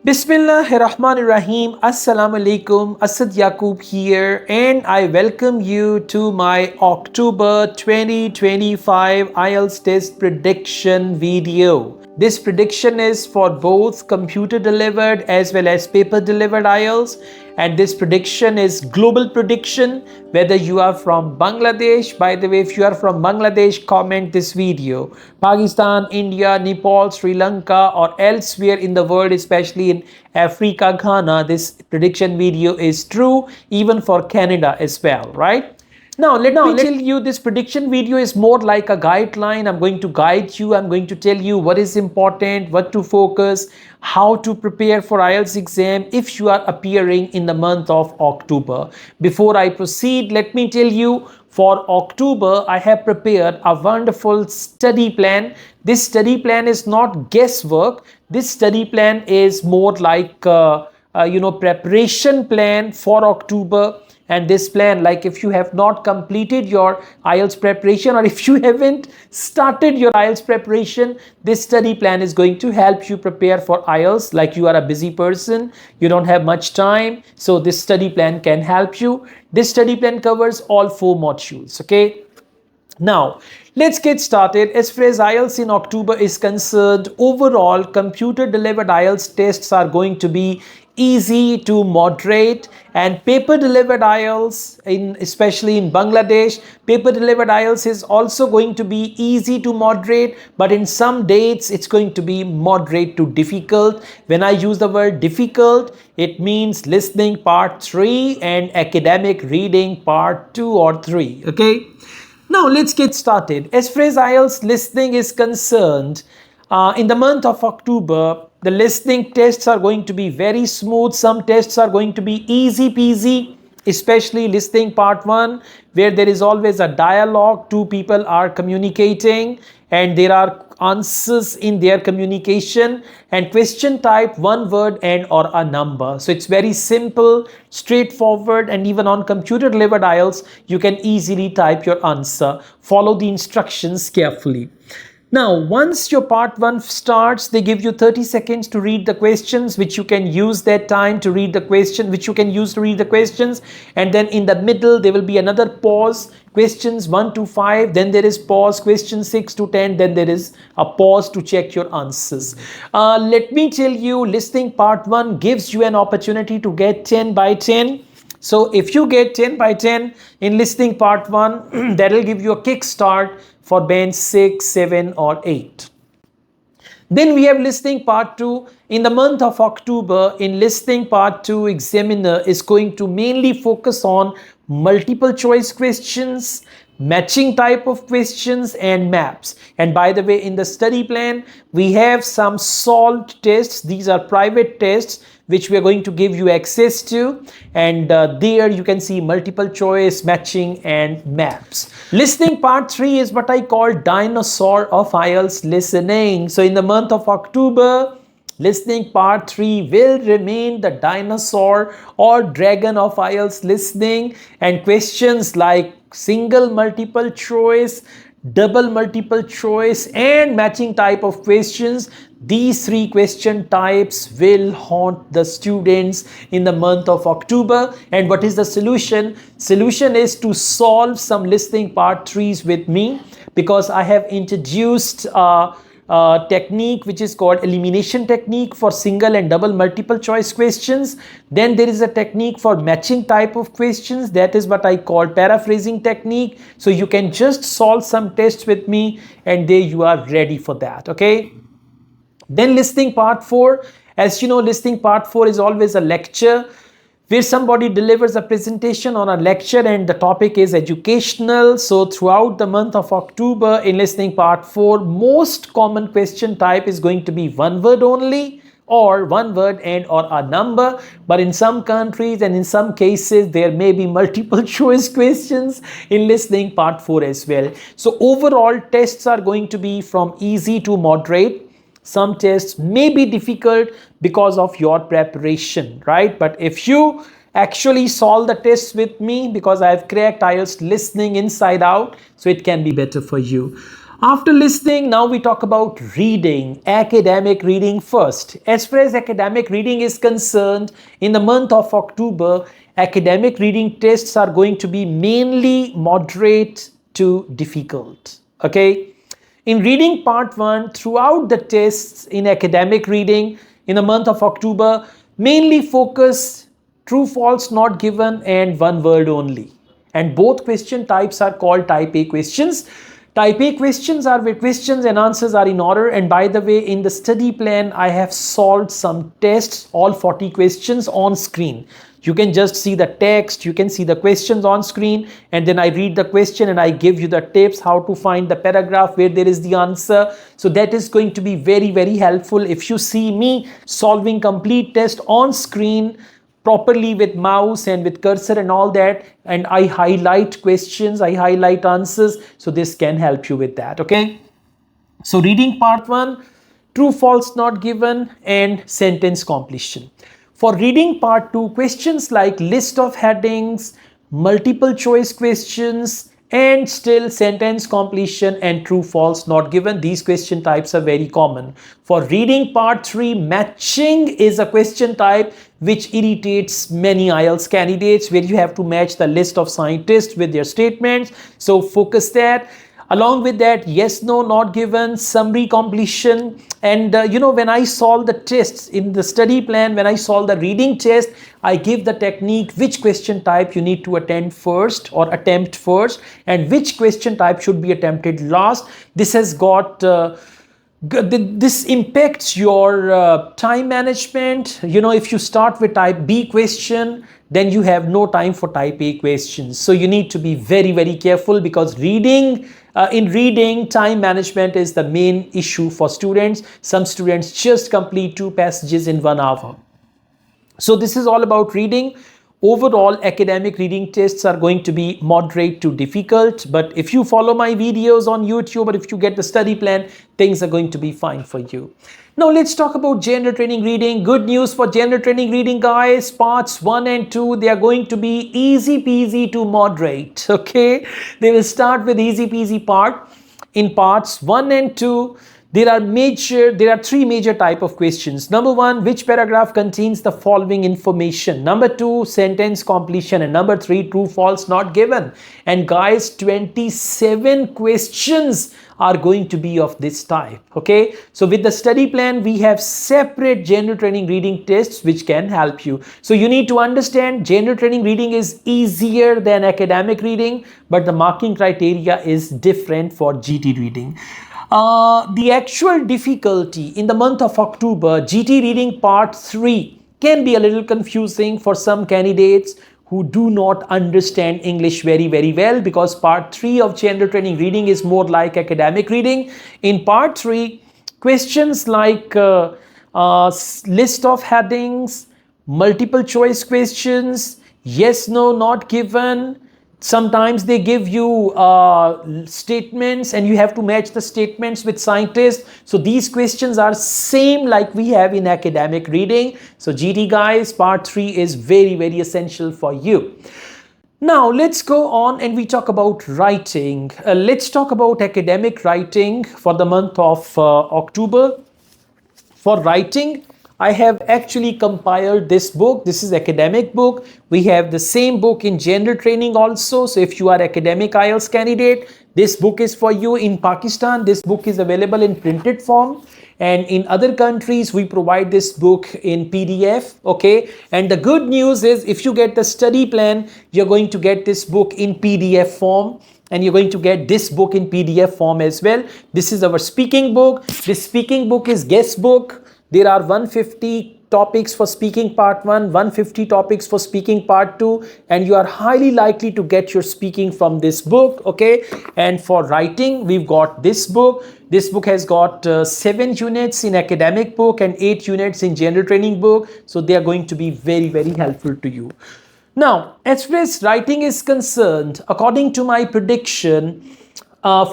Bismillahirrahmanirrahim. Assalamu alaikum. Asad Yaqub here, and I welcome you to my October 2025 IELTS test prediction video. This prediction is for both computer delivered as well as paper delivered IELTS, and this prediction is global prediction whether you are from Bangladesh. By the way, if you are from Bangladesh, comment this video. Pakistan, India, Nepal, Sri Lanka, or elsewhere in the world, especially in Africa, Ghana, this prediction video is true even for Canada as well, right? Now, let me tell you, this prediction video is more like a guideline. I'm going to guide you. I'm going to tell you what is important, what to focus, how to prepare for IELTS exam if you are appearing in the month of October. Before I proceed, let me tell you, for October, I have prepared a wonderful study plan. This study plan is not guesswork. This study plan is more like, preparation plan for October. And this plan, like if you have not completed your IELTS preparation or if you haven't started your IELTS preparation, this study plan is going to help you prepare for IELTS. Like you are a busy person, you don't have much time, so this study plan can help you. This study plan covers all 4 modules, okay? Now, let's get started. As far as IELTS in October is concerned, overall computer delivered IELTS tests are going to be easy to moderate, and paper delivered IELTS, especially in Bangladesh, paper delivered IELTS is also going to be easy to moderate, but in some dates it's going to be moderate to difficult. When I use the word difficult, it means listening part 3 and academic reading part 2 or 3, okay? Now let's get started. As far as IELTS listening is concerned, in the month of October, the listening tests are going to be very smooth. Some tests are going to be easy peasy, especially listening part 1, where there is always a dialogue. 2 people are communicating and there are answers in their communication, and question type 1 word and or a number. So it's very simple, straightforward, and even on computer delivered IELTS, you can easily type your answer. Follow the instructions carefully. Now, once your part 1 starts, they give you 30 seconds to read the questions, which you can use that time to read the question, and then in the middle, there will be another pause, questions 1 to 5, then there is pause, questions 6 to 10, then there is a pause to check your answers. Let me tell you, listening part 1 gives you an opportunity to get 10 by 10. So if you get 10 by 10 in listening part 1, that will give you a kickstart for band 6, 7 or 8. Then we have listening part 2. In the month of October, in listening part 2, examiner is going to mainly focus on multiple choice questions, matching type of questions, and maps. And by the way, in the study plan, we have some solved tests. These are private tests which we are going to give you access to, and there you can see multiple choice, matching, and maps. Listening part 3 is what I call dinosaur of IELTS listening. So in the month of October, listening part 3 will remain the dinosaur or dragon of IELTS listening, and questions like single multiple choice, double multiple choice, and matching type of questions, these 3 question types will haunt the students in the month of October. And what is the solution? Solution is to solve some listening part 3s with me, because I have introduced technique which is called elimination technique for single and double multiple choice questions. Then there is a technique for matching type of questions, that is what I call paraphrasing technique. So you can just solve some tests with me and there you are ready for that, okay? Then listening part 4, as you know, listening part 4 is always a lecture where somebody delivers a presentation on a lecture and the topic is educational. So throughout the month of October, in listening part 4, most common question type is going to be 1 word only, or 1 word and or a number. But in some countries and in some cases, there may be multiple choice questions in listening part 4 as well. So overall, tests are going to be from easy to moderate. Some tests may be difficult because of your preparation, right? But if you actually solve the tests with me, because I've cracked IELTS listening inside out, so it can be better for you. After listening, now we talk about reading, academic reading first. As far as academic reading is concerned, in the month of October, academic reading tests are going to be mainly moderate to difficult. Okay? In reading part 1, throughout the tests in academic reading in the month of October, mainly focus true, false, not given, and one word only. And both question types are called type A questions. Type A questions are where questions and answers are in order. And by the way, in the study plan, I have solved some tests, all 40 questions on screen. You can just see the text, you can see the questions on screen, and then I read the question and I give you the tips how to find the paragraph where there is the answer. So that is going to be very, very helpful. If you see me solving complete test on screen properly with mouse and with cursor and all that, and I highlight questions, I highlight answers, so this can help you with that. Okay, so reading part 1, true, false, not given, and sentence completion. For reading part 2, questions like list of headings, multiple choice questions, and still sentence completion and true, false, not given. These question types are very common. For reading part 3, matching is a question type which irritates many IELTS candidates, where you have to match the list of scientists with their statements. So focus that. Along with that, yes, no, not given, summary completion. And when I solve the tests in the study plan, when I solve the reading test, I give the technique which question type you need to attempt first and which question type should be attempted last. This has got this impacts your time management. If you start with type B question, then you have no time for type A questions. So you need to be very, very careful, because in reading, time management is the main issue for students. Some students just complete 2 passages in 1 hour. So this is all about reading. Overall, academic reading tests are going to be moderate to difficult, but if you follow my videos on YouTube, or if you get the study plan, things are going to be fine for you. Now let's talk about general training reading. Good news for general training reading, guys. Parts 1 and 2, they are going to be easy peasy to moderate. Okay, they will start with easy peasy part. In parts 1 and 2, there are 3 major type of questions. Number 1, which paragraph contains the following information? Number 2, sentence completion. And number 3, true, false, not given. And guys, 27 questions are going to be of this type. Okay, so with the study plan, we have separate general training reading tests which can help you. So you need to understand, general training reading is easier than academic reading, but the marking criteria is different for GT reading. The actual difficulty in the month of October, GT reading part 3 can be a little confusing for some candidates who do not understand English very, very well, because part 3 of general training reading is more like academic reading. In part 3, questions like list of headings, multiple choice questions, yes, no, not given. Sometimes they give you statements and you have to match the statements with scientists. So these questions are same like we have in academic reading. So GT guys, part 3 is very, very essential for you. Now let's go on and we talk about writing. Let's talk about academic writing for the month of October. For writing, I have actually compiled this book. This is academic book. We have the same book in general training also. So if you are academic IELTS candidate, this book is for you. In Pakistan, this book is available in printed form. And in other countries, we provide this book in PDF. Okay. And the good news is, if you get the study plan, you're going to get this book in PDF form. And you're going to get this book in PDF form as well. This is our speaking book. This speaking book is guest book. There are 150 topics for speaking part 1, 150 topics for speaking part 2, and you are highly likely to get your speaking from this book. Okay, and for writing, we've got this book. This book has got 7 units in academic book and 8 units in general training book. So they are going to be very, very helpful to you. Now, as far as writing is concerned, according to my prediction,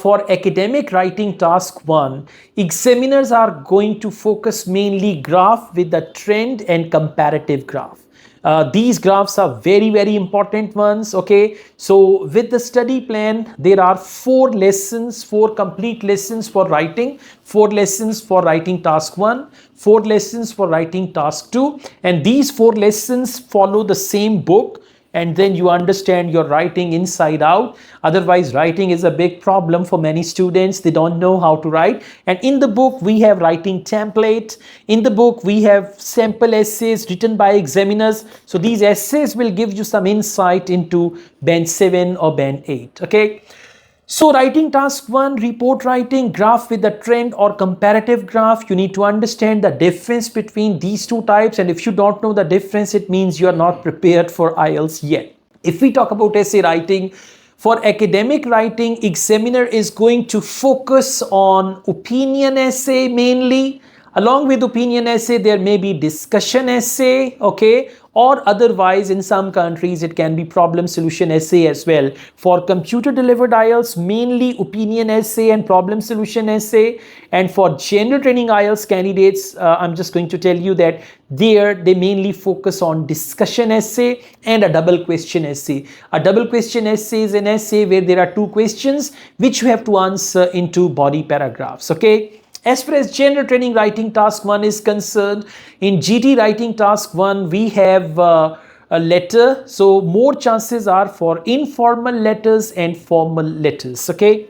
for academic writing task 1, examiners are going to focus mainly graph with the trend and comparative graph. These graphs are very, very important ones. Okay, so with the study plan, there are 4 lessons, 4 complete lessons for writing, 4 lessons for writing task 1, 4 lessons for writing task 2, and these 4 lessons follow the same book, and then you understand your writing inside out. Otherwise, writing is a big problem for many students. They don't know how to write. And in the book, we have writing template. In the book, we have sample essays written by examiners. So these essays will give you some insight into band 7 or band 8. Okay. So writing task 1, report writing, graph with the trend or comparative graph. You need to understand the difference between these 2 types, and if you don't know the difference, it means you are not prepared for IELTS yet. If we talk about essay writing, for academic writing, examiner is going to focus on opinion essay mainly. Along with opinion essay, there may be discussion essay, okay, or otherwise in some countries it can be problem solution essay as well. For computer delivered IELTS, mainly opinion essay and problem solution essay. And for general training IELTS candidates, I'm just going to tell you that there they mainly focus on discussion essay and a double question essay. A double question essay is an essay where there are 2 questions which you have to answer in 2 body paragraphs, okay. As far as general training writing task 1 is concerned, in GT writing task 1, we have a letter. So more chances are for informal letters and formal letters. Okay.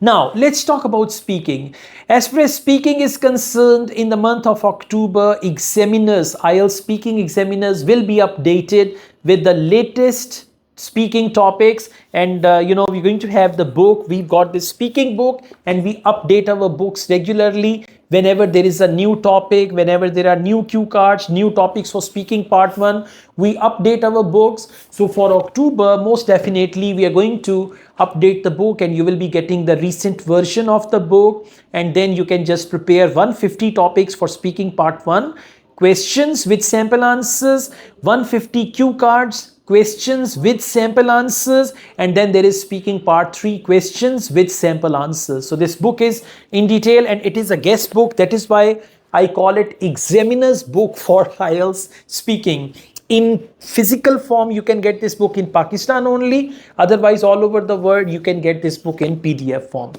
Now let's talk about speaking. As far as speaking is concerned, in the month of October, examiners, IELTS speaking examiners will be updated with the latest speaking topics, and we're going to have the book. We've got this speaking book, and we update our books regularly whenever there is a new topic, whenever there are new cue cards, new topics for speaking part 1, we update our books. So for October, most definitely we are going to update the book, and you will be getting the recent version of the book, and then you can just prepare 150 topics for speaking part 1, questions with sample answers, 150 cue cards, questions with sample answers, and then there is speaking part 3, questions with sample answers. So this book is in detail, and it is a guest book. That is why I call it examiner's book for IELTS speaking. In physical form, you can get this book in Pakistan only. Otherwise, all over the world, you can get this book in PDF form.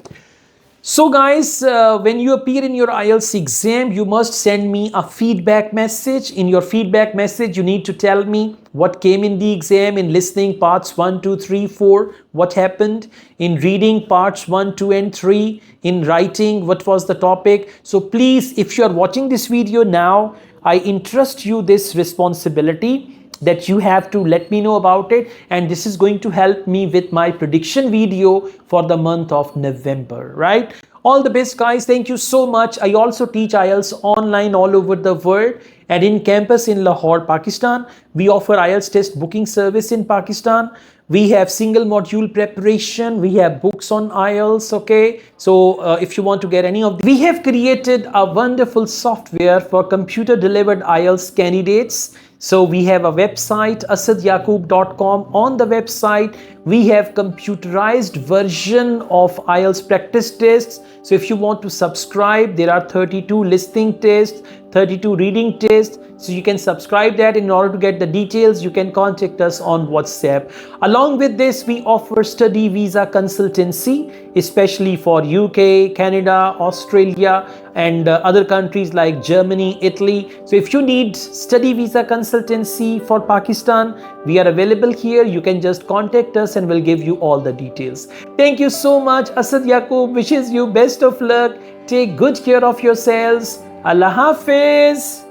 So guys, when you appear in your IELTS exam, you must send me a feedback message. In your feedback message, you need to tell me what came in the exam, in listening parts 1, 2, 3, 4, what happened, in reading parts 1, 2 and 3, in writing, what was the topic. So please, if you are watching this video now, I entrust you this responsibility that you have to let me know about it, and this is going to help me with my prediction video for the month of November, right? All the best guys. Thank you so much. I also teach IELTS online all over the world, and in campus in Lahore, Pakistan. We offer IELTS test booking service in Pakistan. We have single module preparation. We have books on IELTS. Okay, so if you want to get any of them, we have created a wonderful software for computer delivered IELTS candidates. So we have a website, asadyaqub.com. On the website, we have computerized version of IELTS practice tests. So if you want to subscribe, there are 32 listening tests, 32 reading tests. So you can subscribe that. In order to get the details, you can contact us on WhatsApp. Along with this, we offer study visa consultancy, especially for UK, Canada, Australia, and other countries like Germany, Italy. So if you need study visa consultancy for Pakistan, we are available here. You can just contact us and we'll give you all the details. Thank you so much. Asad Yaqub wishes you best of luck. Take good care of yourselves. Allah Hafiz.